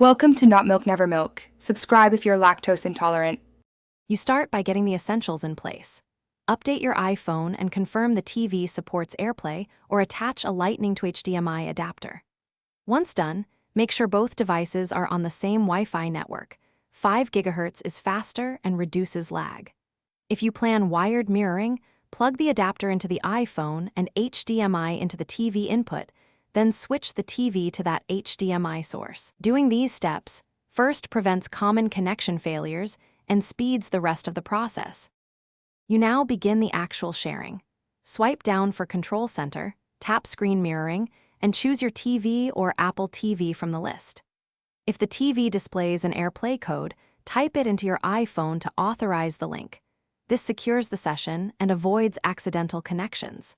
Welcome to Not Milk Never Milk. Subscribe if you're lactose intolerant. You start by getting the essentials in place. Update your iPhone and confirm the TV supports AirPlay or attach a Lightning to HDMI adapter. Once done, make sure both devices are on the same Wi-Fi network. 5 GHz is faster and reduces lag. If you plan wired mirroring, plug the adapter into the iPhone and HDMI into the TV input, then switch the TV to that HDMI source. Doing these steps first prevents common connection failures and speeds the rest of the process. You now begin the actual sharing. Swipe down for Control Center, tap Screen Mirroring, and choose your TV or Apple TV from the list. If the TV displays an AirPlay code, type it into your iPhone to authorize the link. This secures the session and avoids accidental connections.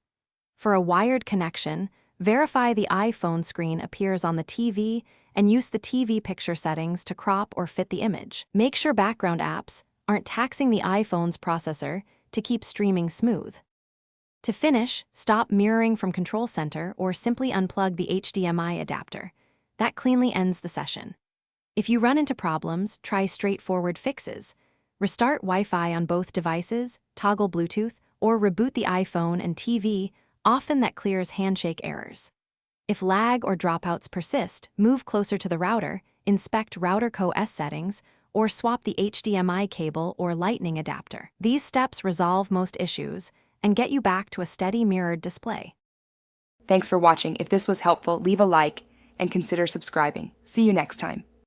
For a wired connection, verify the iPhone screen appears on the TV and use the TV picture settings to crop or fit the image. Make sure background apps aren't taxing the iPhone's processor to keep streaming smooth. To finish, stop mirroring from Control Center or simply unplug the HDMI adapter. That cleanly ends the session. If you run into problems, try straightforward fixes. Restart Wi-Fi on both devices, toggle Bluetooth, or reboot the iPhone and TV. Often that clears handshake errors. If lag or dropouts persist, move closer to the router, inspect router OS settings, or swap the HDMI cable or Lightning adapter. These steps resolve most issues and get you back to a steady mirrored display. Thanks for watching. If this was helpful, leave a like and consider subscribing. See you next time.